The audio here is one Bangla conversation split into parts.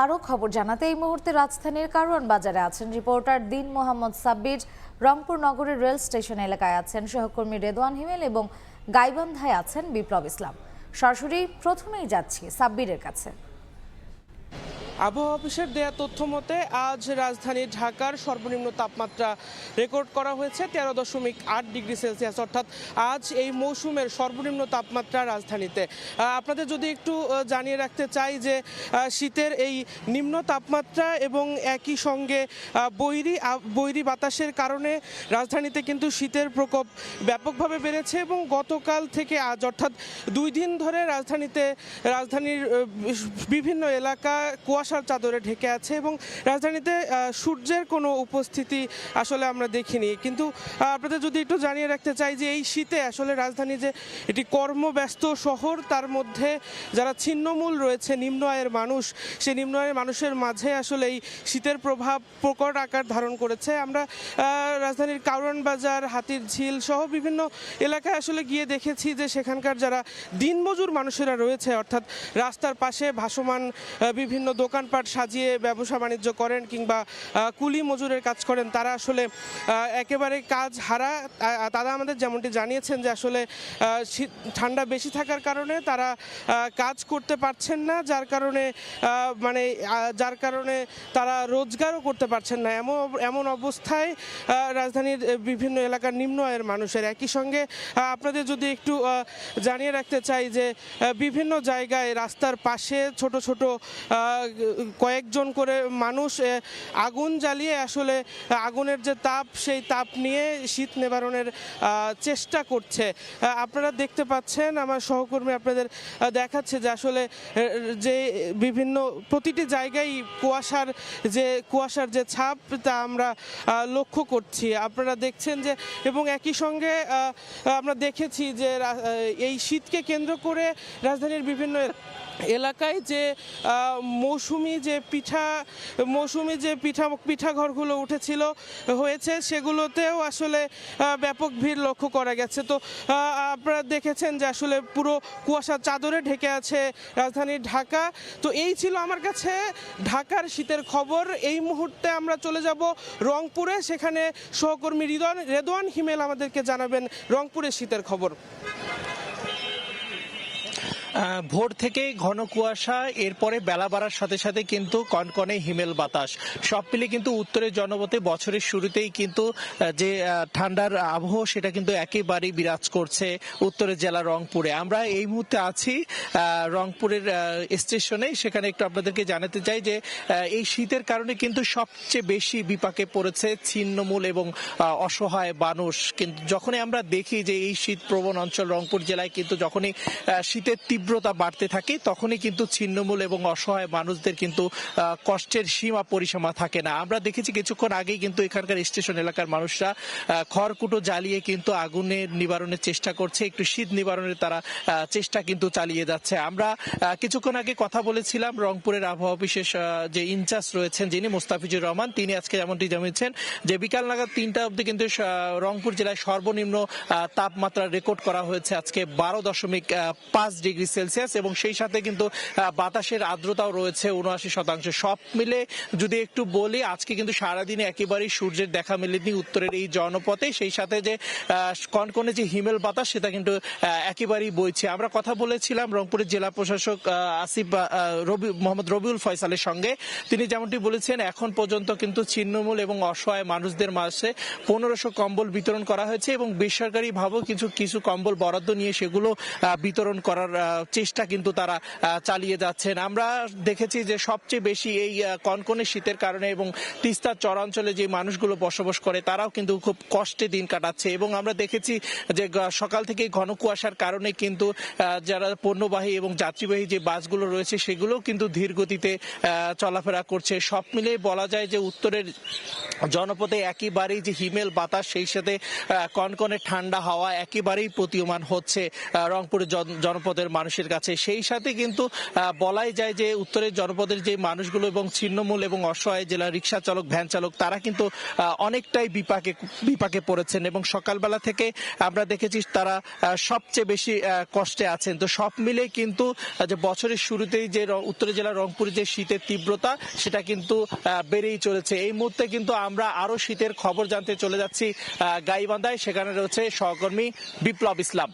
আরো খবর জানাতে এই মুহূর্তে রাজধানীর কারওয়ান বাজারে আছেন রিপোর্টার দিন মোহাম্মদ সাব্বির। রংপুর নগরের রেল স্টেশন এলাকায় আছেন সহকর্মী রেদওয়ান হিমেল এবং গাইবান্ধায় আছেন বিপ্লব ইসলাম। সরাসরি প্রথমেই যাচ্ছি সাব্বিরের কাছে। আবহাওয়া অফিসের দেয়া তথ্য মতে আজ রাজধানী ঢাকার সর্বনিম্ন তাপমাত্রা রেকর্ড করা হয়েছে 13.8 ডিগ্রি সেলসিয়াস, অর্থাৎ আজ এই মৌসুমের সর্বনিম্ন তাপমাত্রা রাজধানীতে। আপনাদের যদি একটু জানিয়ে রাখতে চাই যে শীতের এই নিম্ন তাপমাত্রা এবং একই সঙ্গে বৈরী বাতাসের কারণে রাজধানীতে কিন্তু শীতের প্রকোপ ব্যাপকভাবে বেড়েছে এবং গতকাল থেকে আজ অর্থাৎ 2 দিন ধরে রাজধানীর বিভিন্ন এলাকা কুয়াশার চাদরে ঢেকে আছে এবং রাজধানীতে সূর্যের কোনো উপস্থিতি আসলে আমরা দেখিনি। কিন্তু আপনাদের যদি একটু জানিয়ে রাখতে চাই যে এই শীতে আসলে রাজধানী যে এটি কর্মব্যস্ত শহর, তার মধ্যে যারা ছিন্নমূল রয়েছে নিম্ন আয়ের মানুষ, সেই নিম্ন আয়ের মানুষের মাঝে আসলে এই শীতের প্রভাব প্রকট আকার ধারণ করেছে। আমরা রাজধানীর কারওয়ান বাজার, হাতির ঝিল সহ বিভিন্ন এলাকায় আসলে গিয়ে দেখেছি যে সেখানকার যারা দিনমজুর মানুষেরা রয়েছে, অর্থাৎ রাস্তার পাশে ভাসমান বিভিন্ন দোকানপাট সাজিয়ে ব্যবসা বাণিজ্য করেন কিংবা কুলি মজুরের কাজ করেন, তারা আসলে একেবারে কাজ হারা। তারা আমাদের যেমনটি জানিয়েছেন যে আসলে ঠান্ডা বেশি থাকার কারণে তারা কাজ করতে পারছেন না, যার কারণে তারা রোজগারও করতে পারছেন না। এমন অবস্থায় রাজধানীর বিভিন্ন এলাকার নিম্ন আয়ের মানুষের। একই সঙ্গে আপনাদের যদি একটু জানিয়ে রাখতে চাই যে বিভিন্ন জায়গায় রাস্তার পাশে ছোট ছোট কয়েকজন করে মানুষ আগুন জ্বালিয়ে আসলে আগুনের যে তাপ, সেই তাপ নিয়ে শীত নিবারণের চেষ্টা করছে। আপনারা দেখতে পাচ্ছেন, আমার সহকর্মী আপনাদের দেখাচ্ছে যে আসলে যে বিভিন্ন প্রতিটি জায়গায় কুয়াশার যে ছাপ তা আমরা লক্ষ্য করছি। আপনারা দেখছেন যে এবং একই সঙ্গে আমরা দেখেছি যে এই শীতকে কেন্দ্র করে রাজধানীর বিভিন্ন এলাকায় যে মৌসুমি যে পিঠা ঘরগুলো হয়েছে সেগুলোতেও আসলে ব্যাপক ভিড় লক্ষ্য করা গেছে। তো আপনারা দেখেছেন যে আসলে পুরো কুয়াশার চাদরে ঢেকে আছে রাজধানী ঢাকা। তো এই ছিল আমার কাছে ঢাকার শীতের খবর। এই মুহূর্তে আমরা চলে যাব রংপুরে, সেখানে সহকর্মী রেদওয়ান হিমেল আমাদেরকে জানাবেন রংপুরের শীতের খবর। ভোর থেকে ঘন কুয়াশা, এরপরে বেলা বাড়ার সাথে সাথে কিন্তু কনকনে হিমেল বাতাস, সব মিলে কিন্তু উত্তরের জনপথে বছরের শুরুতেই কিন্তু যে ঠান্ডার আবহাওয়া সেটা কিন্তু একেবারেই বিরাজ করছে উত্তরের জেলা রংপুরে। আমরা এই মুহূর্তে আছি রংপুরের স্টেশনে। সেখানে একটু আপনাদেরকে জানাতে চাই যে এই শীতের কারণে কিন্তু সবচেয়ে বেশি বিপাকে পড়েছে ছিন্নমূল এবং অসহায় মানুষ। কিন্তু যখনই আমরা দেখি যে এই শীত প্রবণ অঞ্চল রংপুর জেলায় কিন্তু যখনই শীতের তীব্রতা বাড়তে থাকে তখনই কিন্তু ছিন্নমূল এবং অসহায় মানুষদের কিন্তু কষ্টের সীমা পরিসীমা থাকে না। আমরা দেখেছি কিছুক্ষণ আগেই কিন্তু এখানকার স্টেশন এলাকার মানুষরা খড়কুটো জ্বালিয়ে কিন্তু আগুনের নিবারণের চেষ্টা করছে, একটু শীত নিবারণের তারা চেষ্টা কিন্তু চালিয়ে যাচ্ছে। আমরা কিছুক্ষণ আগে কথা বলেছিলাম রংপুরের আবহাওয়া বিশেষ যে ইনচার্জ রয়েছেন যিনি মোস্তাফিজুর রহমান, তিনি আজকে এমনটি জানিয়েছেন যে বিকাল নাগাদ 3টা অবধি কিন্তু রংপুর জেলায় সর্বনিম্ন তাপমাত্রা রেকর্ড করা হয়েছে আজকে 12.5 ডিগ্রি সেলসিয়াস এবং সেই সাথে কিন্তু বাতাসের আর্দ্রতাও রয়েছে 79%। সব মিলে যদি একটু বলি, আজকে কিন্তু সারাদিনে একেবারেই সূর্যের দেখা মেলেনি উত্তরের এই জনপথে। সেই সাথে যে কনকনে যে হিমেল বাতাস সেটা কিন্তু একেবারেই বইছে। আমরা কথা বলেছিলাম রংপুরের জেলা প্রশাসক মোহাম্মদ রবিউল ফয়সালের সঙ্গে। তিনি যেমনটি বলেছেন এখন পর্যন্ত কিন্তু ছিন্নমূল এবং অসহায় মানুষদের মাঝে 1500 কম্বল বিতরণ করা হয়েছে এবং বেসরকারি ভাবেও কিছু কম্বল বরাদ্দ নিয়ে সেগুলো বিতরণ করার চেষ্টা কিন্তু তারা চালিয়ে যাচ্ছেন। আমরা দেখেছি যে সবচেয়ে বেশি এই কনকনে শীতের কারণে এবং তিস্তার চরাঞ্চলে যে মানুষগুলো বসবাস করে তারাও কিন্তু খুব কষ্টে দিন কাটাচ্ছে এবং আমরা দেখেছি যে সকাল থেকে ঘন কুয়াশার কারণে কিন্তু যারা পণ্যবাহী এবং যাত্রীবাহী যে বাসগুলো রয়েছে সেগুলো কিন্তু ধীর গতিতে চলাফেরা করছে। সব মিলে বলা যায় যে উত্তরের জনপদে একেবারেই যে হিমেল বাতাস সেই সাথে কনকনে ঠান্ডা হাওয়া একেবারেই প্রতীয়মান হচ্ছে রংপুরের জনপদের মানুষের মানুষের কাছে। সেই সাথে কিন্তু বলাই যায় যে উত্তরের জনপদের যে মানুষগুলো এবং ছিন্নমূল এবং অসহায় জেলা রিক্সা চালক, ভ্যান চালক, তারা কিন্তু অনেকটাই বিপাকে পড়েছেন এবং সকালবেলা থেকে আমরা দেখেছি তারা সবচেয়ে বেশি কষ্টে আছেন। তো সব মিলে কিন্তু যে বছরের শুরুতেই যে উত্তর জেলার রংপুরে যে শীতের তীব্রতা সেটা কিন্তু বেড়েই চলেছে। এই মুহূর্তে কিন্তু আমরা আরো শীতের খবর জানতে চলে যাচ্ছি গাইবান্ধায়। সেখানে রয়েছে সহকর্মী বিপ্লব ইসলাম।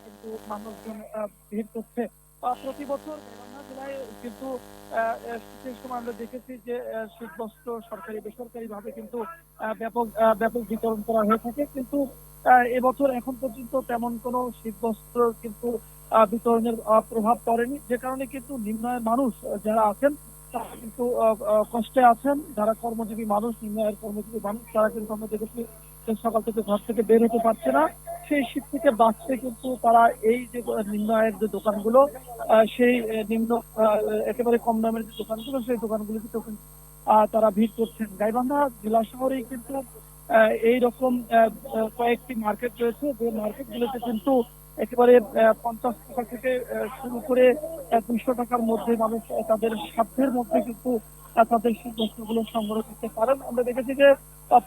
কিন্তু মানুষজন ভিড় করছে প্রতি বছর গাইবান্ধা জেলায় কিন্তু শীতের সময় আমরা দেখেছি যে শীতবস্ত্র সরকারি বেসরকারি ভাবে কিন্তু ব্যাপক ব্যাপক বিতরণ করা হয়ে থাকে, কিন্তু এবছর এখন পর্যন্ত তেমন কোনো শীতবস্ত্র কিন্তু বিতরণের প্রভাব পড়েনি, যে কারণে কিন্তু নিম্ন আয়ের মানুষ যারা আছেন তারা কিন্তু কষ্টে আছেন। যারা কর্মজীবী মানুষ, নিম্ন আয়ের কর্মজীবী মানুষ, তারা কিন্তু আমরা দেখেছি সকাল থেকে ঘর থেকে বের হতে পারছে না। সেই শীত থেকে বাঁচতে কিন্তু তারা এই যে নিম্ন আয়ের যে দোকানগুলো, সেই নিম্ন একেবারে কম দামের যে দোকানগুলো, সেই দোকানগুলোতে তারা ভিড় করছেন। গাইবান্ধা জেলা শহরেই কিন্তু এইরকম কয়েকটি মার্কেট রয়েছে, যে মার্কেটগুলোতে কিন্তু একেবারে 50 টাকা থেকে শুরু করে 200 টাকার মধ্যে মানুষ তাদের সাধ্যের মধ্যে কিন্তু তাদের শীতবস্ত্রগুলো সংগ্রহ করতে পারেন। আমরা দেখেছি যে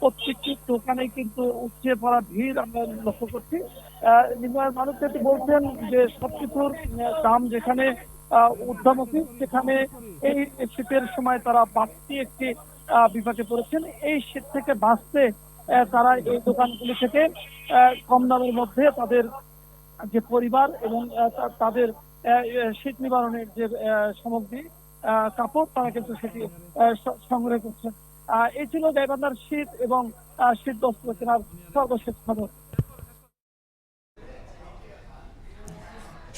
প্রত্যেকটি দোকানে কিন্তু উপচে পড়া ভিড় আমরা লক্ষ্য করছি। নিম্ন মানুষ যেহেতু বলছেন যে সবকিছুর দাম যেখানে ঊর্ধ্বমুখী, সেখানে এই শীতের সময় তারা বাড়তি একটি বিপাকে পড়েছেন। এই শীত থেকে বাঁচতে তারা এই দোকানগুলি থেকে কম দামের মধ্যে তাদের যে পরিবার এবং তাদের শীত নিবারণের যে সামগ্রী, কাপড়, তারা কিন্তু সেটি সংগ্রহ করছেন। এই ছিল গাইবান্ধার শীত এবং শীত বস্ত্র কেনার সর্বশেষ খবর।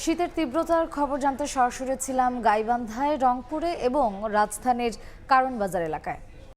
শীতের তীব্রতার খবর জানতে সরাসরি ছিলাম গাইবান্ধায়, রংপুরে এবং রাজধানীর কারণ বাজার এলাকায়।